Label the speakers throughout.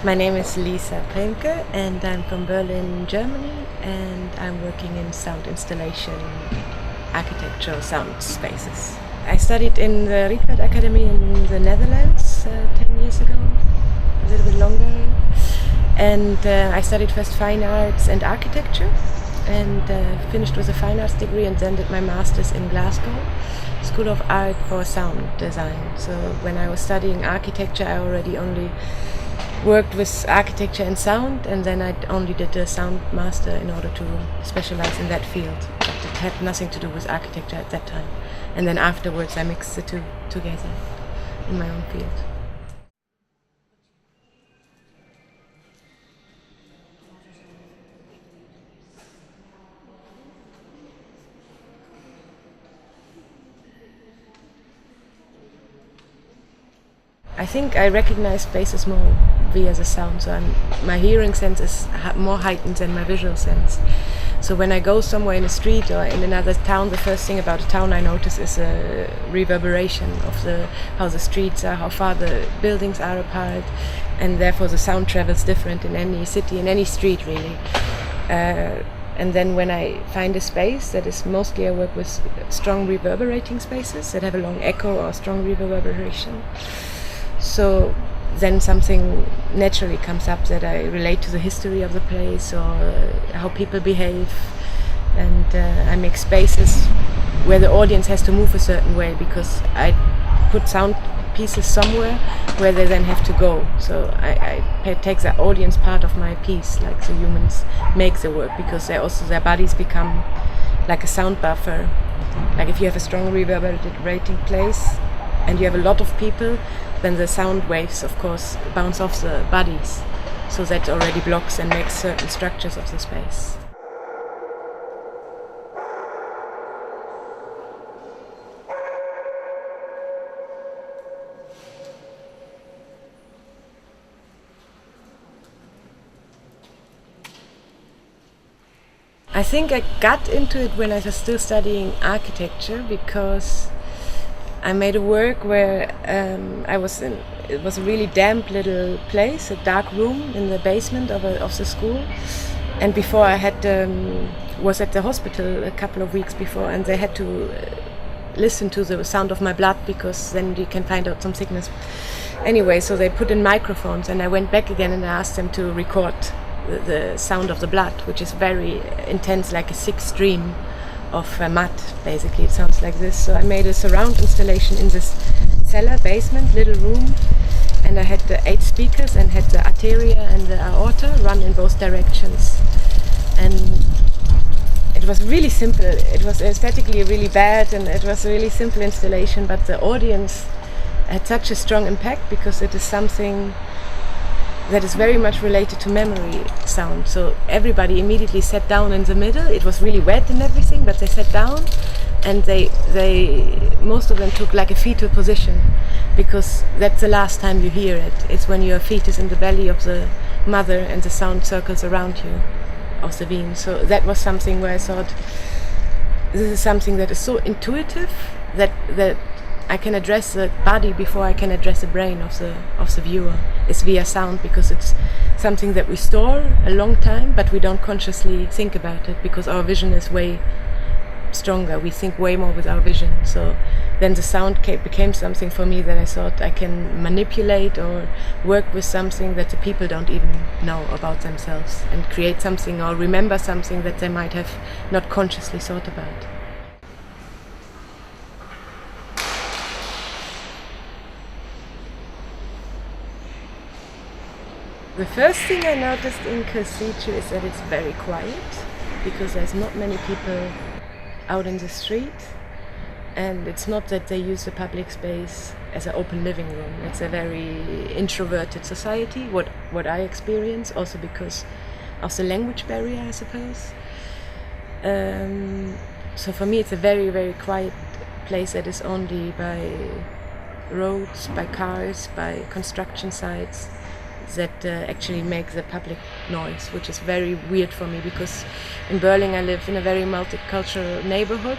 Speaker 1: My name is Lisa Premke and I'm from Berlin, Germany, and I'm working in sound installation, architectural sound spaces. I studied in the Rietveld Academy in the Netherlands 10 years ago, a little bit longer. And I studied first fine arts and architecture and finished with a fine arts degree and then did my master's in Glasgow, School of Art for Sound Design. So when I was studying architecture, I already only worked with architecture and sound, and then I only did a sound master in order to specialize in that field. It had nothing to do with architecture at that time. And then afterwards I mixed the two together in my own field. I think I recognize spaces more via the sound, so my hearing sense is more heightened than my visual sense. So when I go somewhere in a street or in another town, the first thing about a town I notice is a reverberation of how the streets are, how far the buildings are apart, and therefore the sound travels different in any city, in any street really. And then when I find a space that is mostly, I work with strong reverberating spaces that have a long echo or strong reverberation. So then something naturally comes up that I relate to the history of the place or how people behave, and I make spaces where the audience has to move a certain way because I put sound pieces somewhere where they then have to go. So I take the audience part of my piece, like the humans make the work, because their bodies become like a sound buffer. Like if you have a strong reverberating place and you have a lot of people, then the sound waves, of course, bounce off the bodies. So that already blocks and makes certain structures of the space. I think I got into it when I was still studying architecture, because I made a work where it was a really damp little place, a dark room in the basement of the school. And before I was at the hospital a couple of weeks before, and they had to listen to the sound of my blood, because then you can find out some sickness. Anyway, so they put in microphones, and I went back again and I asked them to record the sound of the blood, which is very intense, like a sick stream of mud, basically. It sounds like this. So I made a surround installation in this cellar basement little room, and I had the 8 speakers and had the arteria and the aorta run in both directions. And it was really simple. It was aesthetically really bad, and it was a really simple installation, but the audience had such a strong impact because it is something that is very much related to memory sound. So everybody immediately sat down in the middle. It was really wet and everything, but they sat down, and they most of them took like a fetal position, because that's the last time you hear it. It's when your feet is in the belly of the mother and the sound circles around you of the being. So that was something where I thought, this is something that is so intuitive that I can address the body before I can address the brain of the viewer. It's via sound, because it's something that we store a long time, but we don't consciously think about it because our vision is way stronger. We think way more with our vision. So then the sound became something for me that I thought I can manipulate or work with something that the people don't even know about themselves, and create something or remember something that they might have not consciously thought about. The first thing I noticed in Košice is that it's very quiet, because there's not many people out in the street, and it's not that they use the public space as an open living room. It's a very introverted society, what I experience, also because of the language barrier, I suppose. So for me it's a very, very quiet place that is only by roads, by cars, by construction sites, that actually make the public noise, which is very weird for me, because in Berlin I live in a very multicultural neighborhood.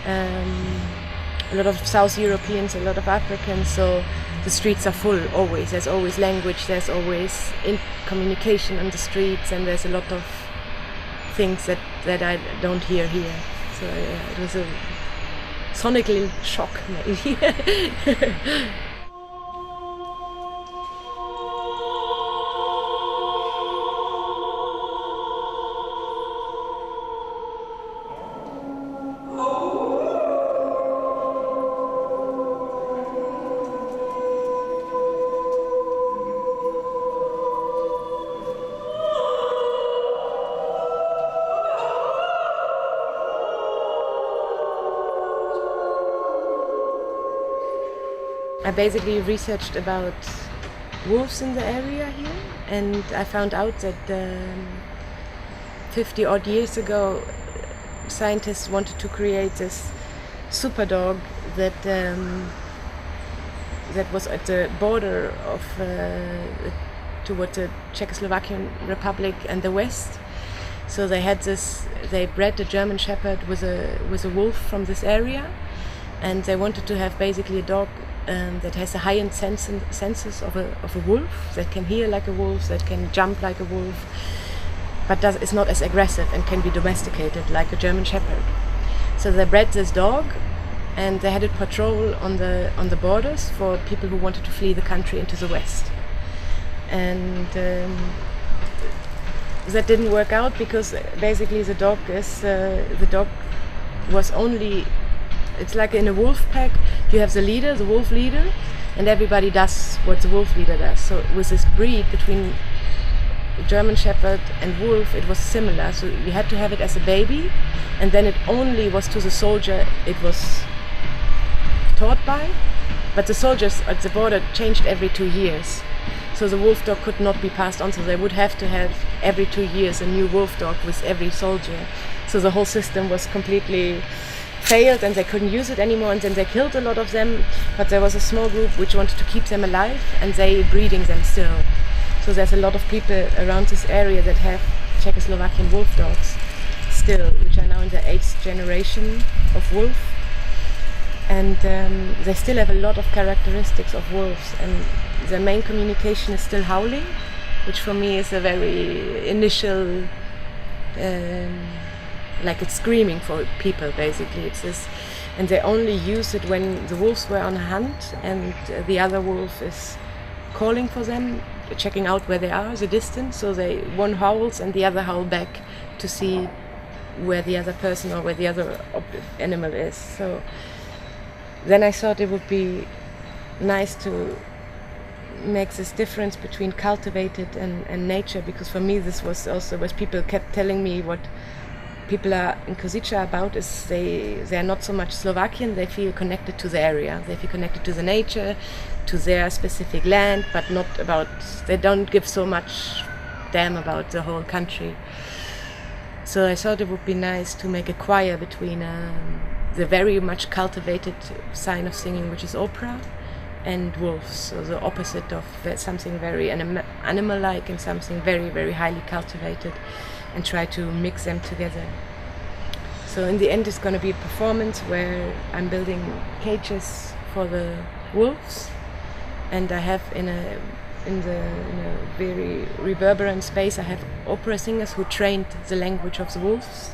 Speaker 1: A lot of South Europeans, a lot of Africans, so the streets are full always. There's always language, there's always communication on the streets, and there's a lot of things that I don't hear here. So it was a sonically shock maybe. I basically researched about wolves in the area here, and I found out that 50 odd years ago scientists wanted to create this super dog that was at the border of toward the Czechoslovakian Republic and the West. So they bred a German Shepherd with a wolf from this area, and they wanted to have basically a dog that has a high-end senses of a wolf, that can hear like a wolf, that can jump like a wolf, but is not as aggressive and can be domesticated like a German Shepherd. So they bred this dog, and they had it patrol on the borders for people who wanted to flee the country into the West. And that didn't work out because basically the dog was only. It's like in a wolf pack, you have the leader, the wolf leader, and everybody does what the wolf leader does. So with this breed between German Shepherd and wolf, it was similar. So you had to have it as a baby, and then it only was to the soldier it was taught by. But the soldiers at the border changed every 2 years. So the wolf dog could not be passed on, so they would have to have every 2 years a new wolf dog with every soldier. So the whole system was completely failed, and they couldn't use it anymore, and then they killed a lot of them, but there was a small group which wanted to keep them alive, and they breeding them still. So there's a lot of people around this area that have Czechoslovakian wolf dogs still, which are now in the 8th generation of wolf, and they still have a lot of characteristics of wolves, and their main communication is still howling, which for me is a very initial like it's screaming for people basically. It's this, and they only use it when the wolves were on a hunt and the other wolf is calling for them, checking out where they are, the distance. So one howls and the other howl back to see where the other person or where the other animal is. So then I thought it would be nice to make this difference between cultivated and nature, because for me this was also what people kept telling me. What people are in Košice about is they are not so much Slovakian, they feel connected to the area, they feel connected to the nature, to their specific land, but not about, they don't give so much damn about the whole country. So I thought it would be nice to make a choir between the very much cultivated sign of singing, which is opera, and wolves, so the opposite of something very animal-like and something very, very highly cultivated, and try to mix them together. So in the end it's going to be a performance where I'm building cages for the wolves, and I have in a very reverberant space I have opera singers who trained the language of the wolves,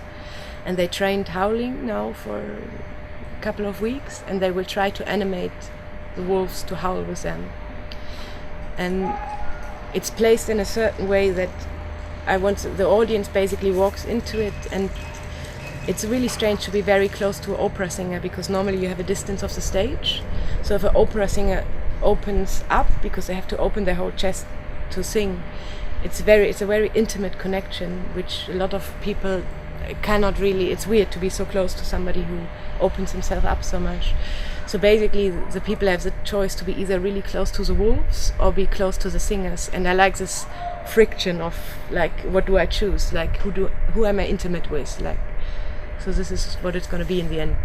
Speaker 1: and they trained howling now for a couple of weeks, and they will try to animate the wolves to howl with them. And it's placed in a certain way that I want the audience basically walks into it, and it's really strange to be very close to an opera singer, because normally you have a distance of the stage. So if an opera singer opens up, because they have to open their whole chest to sing, it's a very intimate connection, which a lot of people cannot really. It's weird to be so close to somebody who opens himself up so much. So basically the people have the choice to be either really close to the wolves or be close to the singers, and I like this friction of like, what do I choose, like who am I intimate with, like, so this is what it's going to be in the end.